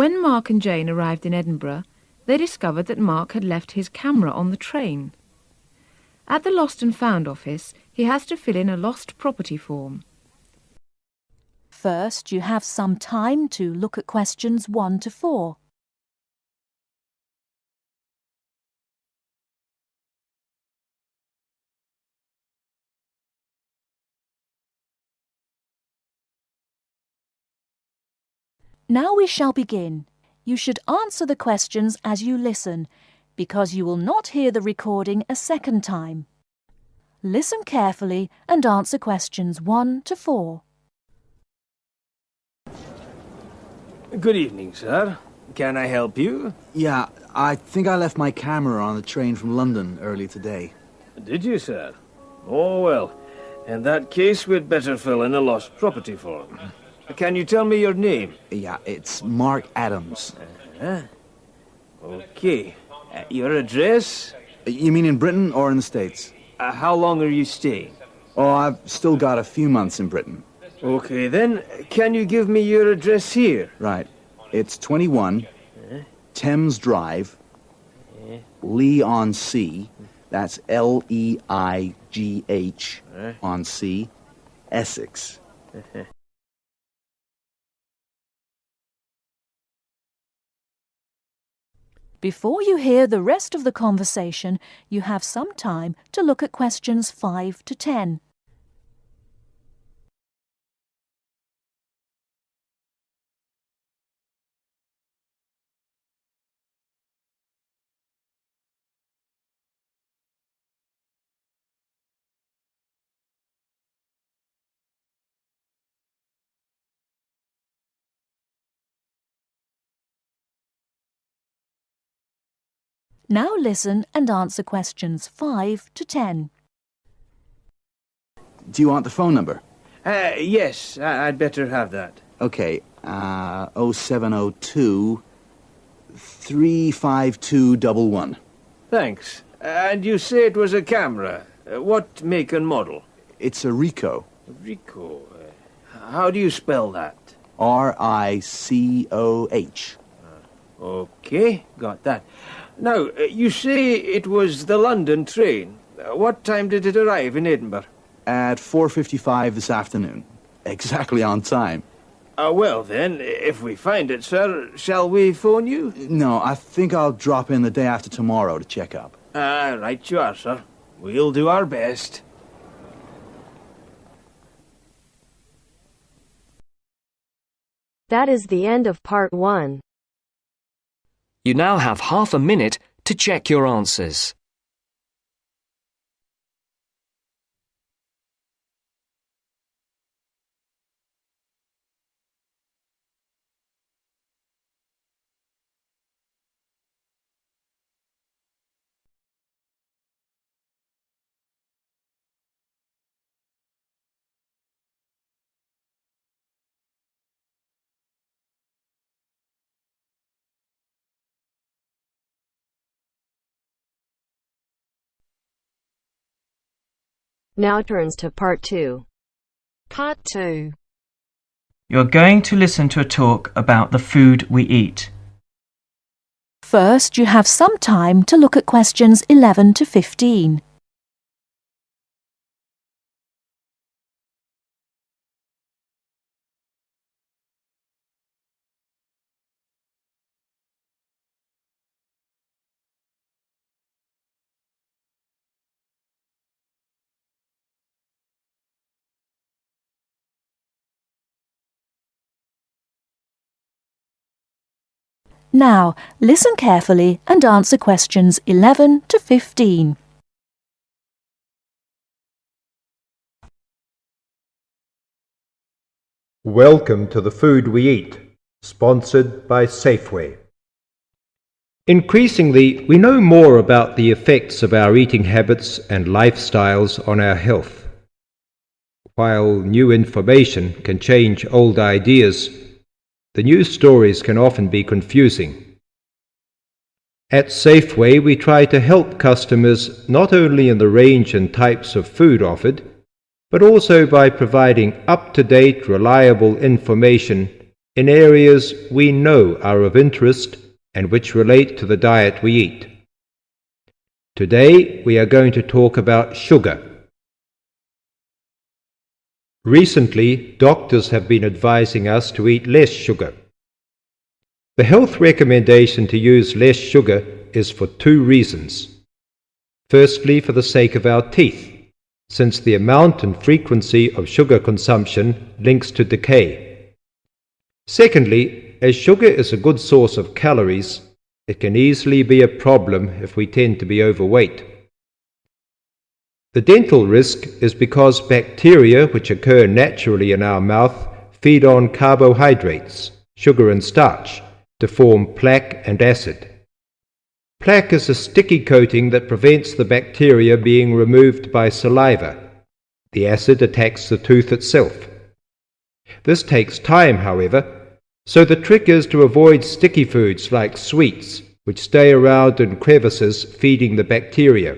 When Mark and Jane arrived in Edinburgh, they discovered that Mark had left his camera on the train. At the Lost and Found office, he has to fill in a lost property form. First, you have some time to look at questions 1 to 4. Now we shall begin. You should answer the questions as you listen, because you will not hear the recording a second time. Listen carefully and answer questions 1 to 4. Good evening, sir. Can I help you? Yeah, I think I left my camera on the train from London early today. Did you, sir? Oh, well. In that case, we'd better fill in a lost property form. Can you tell me your name? Yeah, it's Mark Adams. Okay. Your address? You mean in Britain or in the States? How long are you staying? Oh, I've still got a few months in Britain. Okay, then. Can you give me your address here? Right. It's 21 Thames Drive, Leigh-on-Sea. That's Leigh on Sea, Essex. Before you hear the rest of the conversation, you have some time to look at questions 5 to 10. Now listen and answer questions 5 to 10. Do you want the phone number? Yes, I'd better have that. Okay, 0702 35211. Thanks. And you say it was a camera. What make and model? It's a Ricoh. Ricoh. How do you spell that? Ricoh. Okay, got that. Now, you say it was the London train. What time did it arrive in Edinburgh? At 4:55 this afternoon. Exactly on time. Well then, if we find it, sir, shall we phone you? No, I think I'll drop in the day after tomorrow to check up. Right you are, sir. We'll do our best. That is the end of part 1. You now have half a minute to check your answers. Now turns to part 2. Part 2. You're going to listen to a talk about the food we eat. First, you have some time to look at questions 11 to 15. Now, listen carefully and answer questions 11 to 15. Welcome to The Food We Eat, sponsored by Safeway. Increasingly, we know more about the effects of our eating habits and lifestyles on our health. While new information can change old ideas, the news stories can often be confusing. At Safeway, we try to help customers not only in the range and types of food offered, but also by providing up-to-date, reliable information in areas we know are of interest and which relate to the diet we eat. Today we are going to talk about sugar. Recently, doctors have been advising us to eat less sugar. The health recommendation to use less sugar is for two reasons. Firstly, for the sake of our teeth, since the amount and frequency of sugar consumption links to decay. Secondly, as sugar is a good source of calories, it can easily be a problem if we tend to be overweight. The dental risk is because bacteria which occur naturally in our mouth feed on carbohydrates, sugar and starch, to form plaque and acid. Plaque is a sticky coating that prevents the bacteria being removed by saliva. The acid attacks the tooth itself. This takes time, however, so the trick is to avoid sticky foods like sweets, which stay around in crevices feeding the bacteria.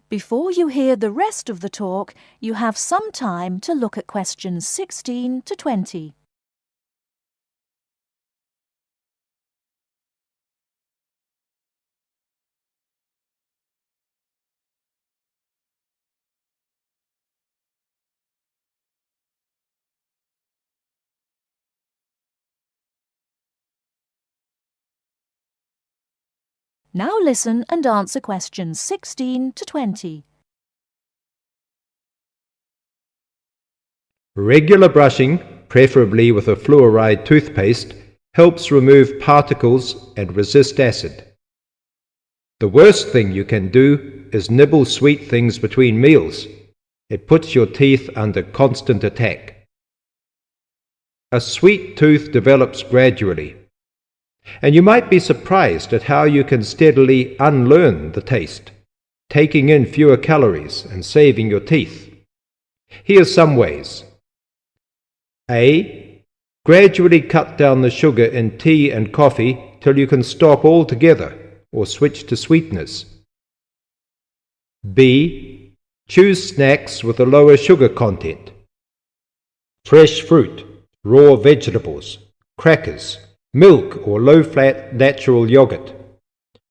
Before you hear the rest of the talk, you have some time to look at questions 16 to 20. Now listen and answer questions 16 to 20. Regular brushing, preferably with a fluoride toothpaste, helps remove particles and resist acid. The worst thing you can do is nibble sweet things between meals. It puts your teeth under constant attack. A sweet tooth develops gradually, and you might be surprised at how you can steadily unlearn the taste, taking in fewer calories and saving your teeth. Here's some ways. A. Gradually cut down the sugar in tea and coffee till you can stop altogether or switch to sweeteners. B. Choose snacks with a lower sugar content. Fresh fruit, raw vegetables, crackers, milk or low-fat natural yogurt.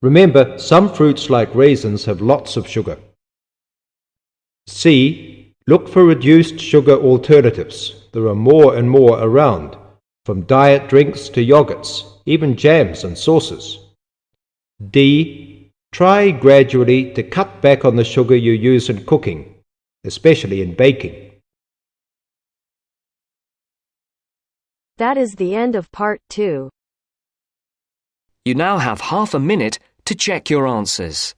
Remember, some fruits like raisins have lots of sugar. C. Look for reduced sugar alternatives. There are more and more around, from diet drinks to yogurts, even jams and sauces. D. Try gradually to cut back on the sugar you use in cooking, especially in baking. That is the end of part 2. You now have half a minute to check your answers.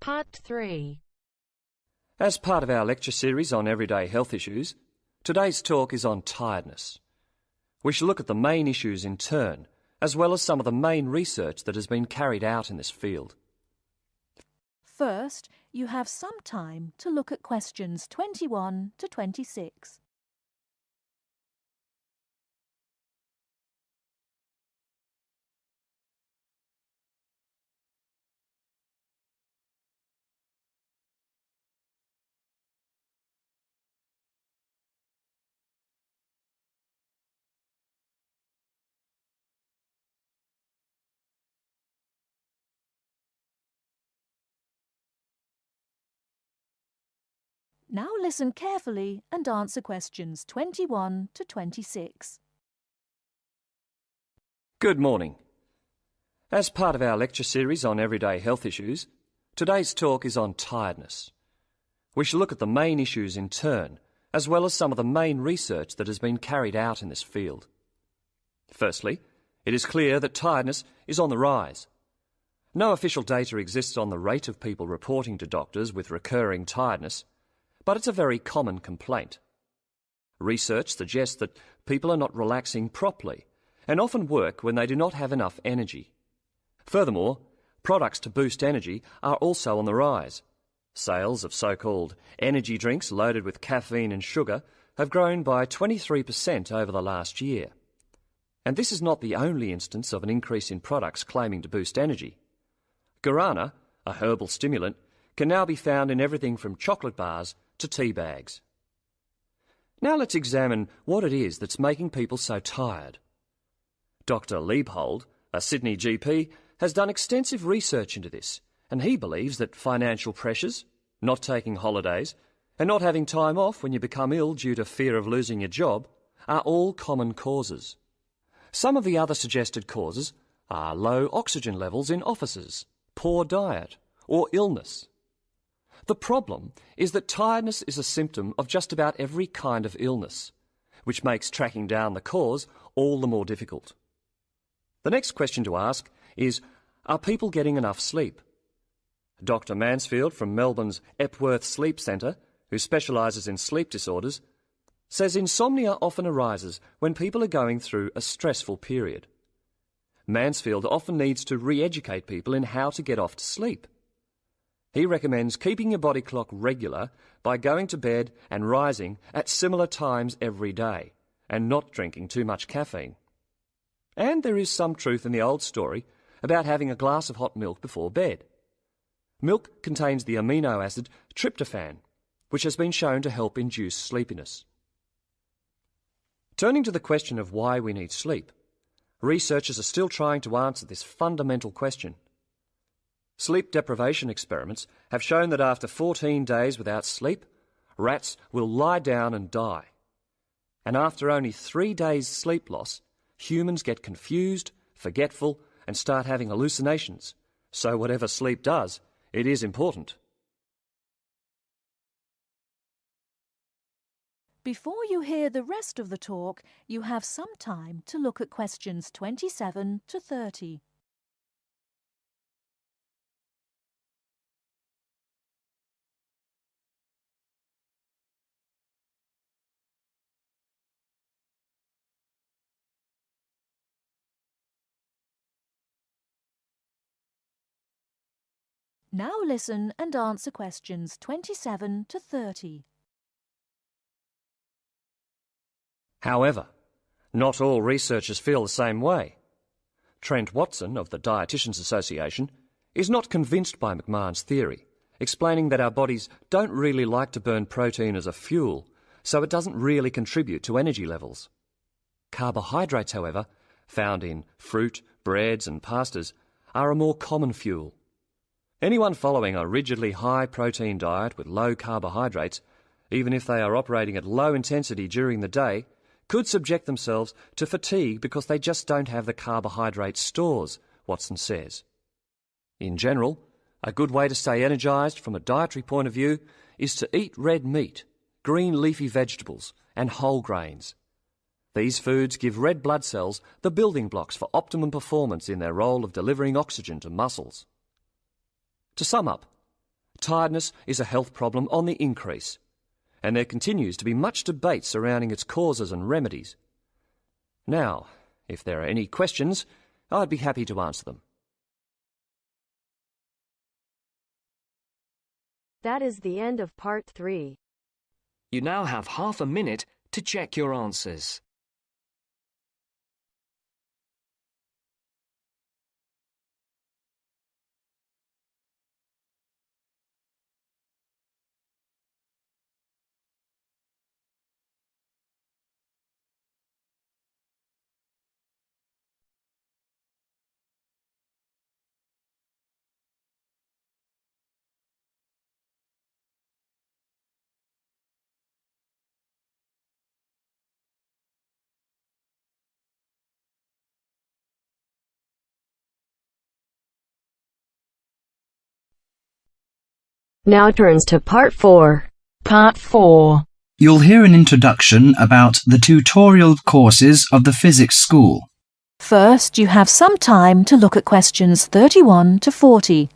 Part 3. As part of our lecture series on everyday health issues, today's talk is on tiredness. We shall look at the main issues in turn, as well as some of the main research that has been carried out in this field. First, you have some time to look at questions 21 to 26. Now listen carefully and answer questions 21 to 26. Good morning. As part of our lecture series on everyday health issues, today's talk is on tiredness. We shall look at the main issues in turn, as well as some of the main research that has been carried out in this field. Firstly, it is clear that tiredness is on the rise. No official data exists on the rate of people reporting to doctors with recurring tiredness, but it's a very common complaint. Research suggests that people are not relaxing properly and often work when they do not have enough energy. Furthermore, products to boost energy are also on the rise. Sales of so-called energy drinks loaded with caffeine and sugar have grown by 23% over the last year. And this is not the only instance of an increase in products claiming to boost energy. Guarana, a herbal stimulant, can now be found in everything from chocolate bars to tea bags. Now let's examine what it is that's making people so tired. Dr. Liebhold, a Sydney GP, has done extensive research into this, and he believes that financial pressures, not taking holidays, and not having time off when you become ill due to fear of losing your job are all common causes. Some of the other suggested causes are low oxygen levels in offices, poor diet, or illness. The problem is that tiredness is a symptom of just about every kind of illness, which makes tracking down the cause all the more difficult. The next question to ask is, are people getting enough sleep? Dr. Mansfield from Melbourne's Epworth Sleep Centre, who specialises in sleep disorders, says insomnia often arises when people are going through a stressful period. Mansfield often needs to re-educate people in how to get off to sleep. He recommends keeping your body clock regular by going to bed and rising at similar times every day, and not drinking too much caffeine. And there is some truth in the old story about having a glass of hot milk before bed. Milk contains the amino acid tryptophan, which has been shown to help induce sleepiness. Turning to the question of why we need sleep, researchers are still trying to answer this fundamental question. Sleep deprivation experiments have shown that after 14 days without sleep, rats will lie down and die. And after only 3 days sleep loss, humans get confused, forgetful, and start having hallucinations. So whatever sleep does, it is important. Before you hear the rest of the talk, you have some time to look at questions 27 to 30. Now listen and answer questions 27 to 30. However, not all researchers feel the same way. Trent Watson of the Dietitians Association is not convinced by McMahon's theory, explaining that our bodies don't really like to burn protein as a fuel, so it doesn't really contribute to energy levels. Carbohydrates, however, found in fruit, breads and pastas, are a more common fuel. Anyone following a rigidly high-protein diet with low carbohydrates, even if they are operating at low intensity during the day, could subject themselves to fatigue because they just don't have the carbohydrate stores, Watson says. In general, a good way to stay energised from a dietary point of view is to eat red meat, green leafy vegetables and whole grains. These foods give red blood cells the building blocks for optimum performance in their role of delivering oxygen to muscles. To sum up, tiredness is a health problem on the increase, and there continues to be much debate surrounding its causes and remedies. Now, if there are any questions, I'd be happy to answer them. That is the end of part 3. You now have half a minute to check your answers. Now turns to part 4. Part 4. You'll hear an introduction about the tutorial courses of the physics school. First, you have some time to look at questions 31 to 40.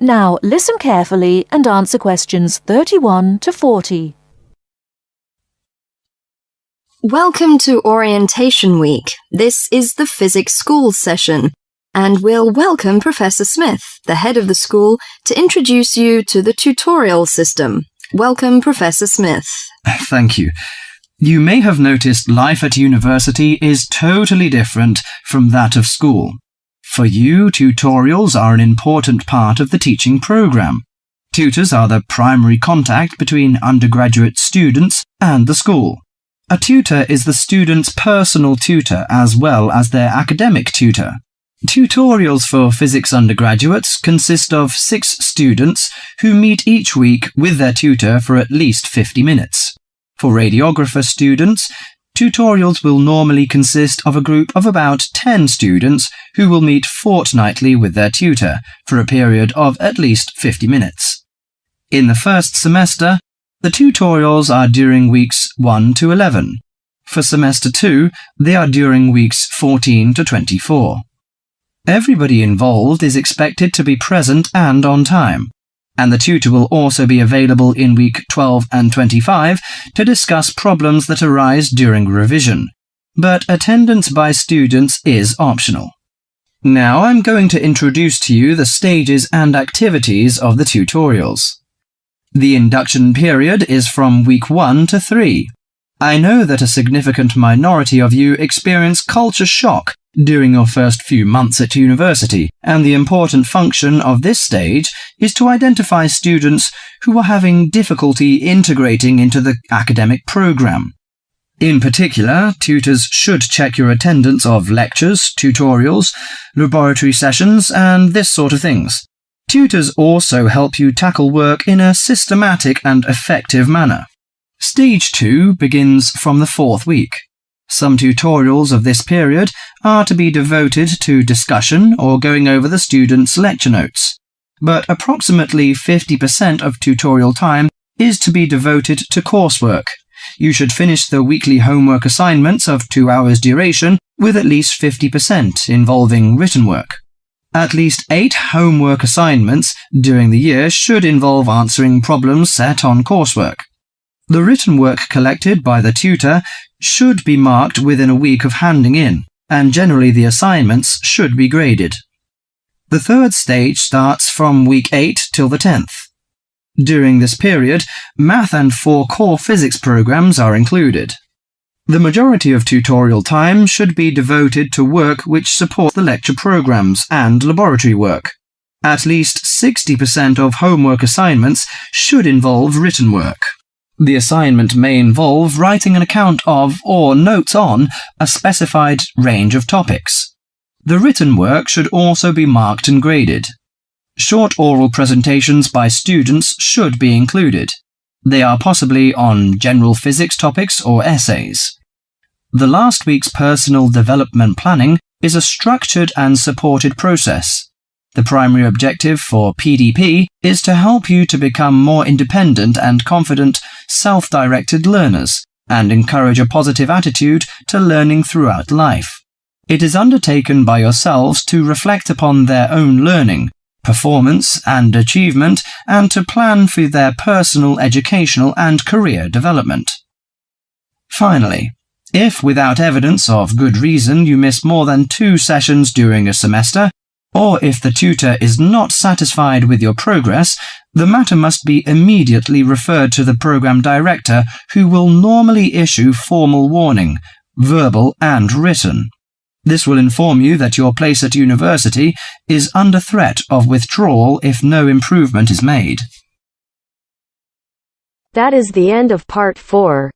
Now listen carefully and answer questions 31 to 40. Welcome to Orientation Week. This is the Physics School session, and we'll welcome Professor Smith, the head of the school, to introduce you to the tutorial system. Welcome, Professor Smith. Thank you. You may have noticed life at university is totally different from that of school. For you, tutorials are an important part of the teaching program. Tutors are the primary contact between undergraduate students and the school. A tutor is the student's personal tutor as well as their academic tutor. Tutorials for physics undergraduates consist of 6 students who meet each week with their tutor for at least 50 minutes. For radiographer students, tutorials will normally consist of a group of about 10 students who will meet fortnightly with their tutor for a period of at least 50 minutes. In the first semester, the tutorials are during weeks 1 to 11. For semester 2, they are during weeks 14 to 24. Everybody involved is expected to be present and on time, and the tutor will also be available in week 12 and 25 to discuss problems that arise during revision, but attendance by students is optional. Now I'm going to introduce to you the stages and activities of the tutorials. The induction period is from week 1 to 3. I know that a significant minority of you experience culture shock during your first few months at university, and the important function of this stage is to identify students who are having difficulty integrating into the academic program. In particular, tutors should check your attendance of lectures, tutorials, laboratory sessions, and this sort of things. Tutors also help you tackle work in a systematic and effective manner. Stage 2 begins from the 4th week. Some tutorials of this period are to be devoted to discussion or going over the students' lecture notes, but approximately 50% of tutorial time is to be devoted to coursework. You should finish the weekly homework assignments of 2 hours duration with at least 50% involving written work. At least 8 homework assignments during the year should involve answering problems set on coursework. The written work collected by the tutor should be marked within a week of handing in, and generally the assignments should be graded. The 3rd stage starts from week 8 till the 10th. During this period, math and 4 core physics programs are included. The majority of tutorial time should be devoted to work which supports the lecture programs and laboratory work. At least 60% of homework assignments should involve written work. The assignment may involve writing an account of or notes on a specified range of topics. The written work should also be marked and graded. Short oral presentations by students should be included. They are possibly on general physics topics or essays. The last week's personal development planning is a structured and supported process. The primary objective for PDP is to help you to become more independent and confident, self-directed learners, and encourage a positive attitude to learning throughout life. It is undertaken by yourselves to reflect upon their own learning, performance and achievement, and to plan for their personal, educational and career development. Finally, if without evidence of good reason you miss more than 2 sessions during a semester, or if the tutor is not satisfied with your progress, the matter must be immediately referred to the program director, who will normally issue formal warning, verbal and written. This will inform you that your place at university is under threat of withdrawal if no improvement is made. That is the end of part 4.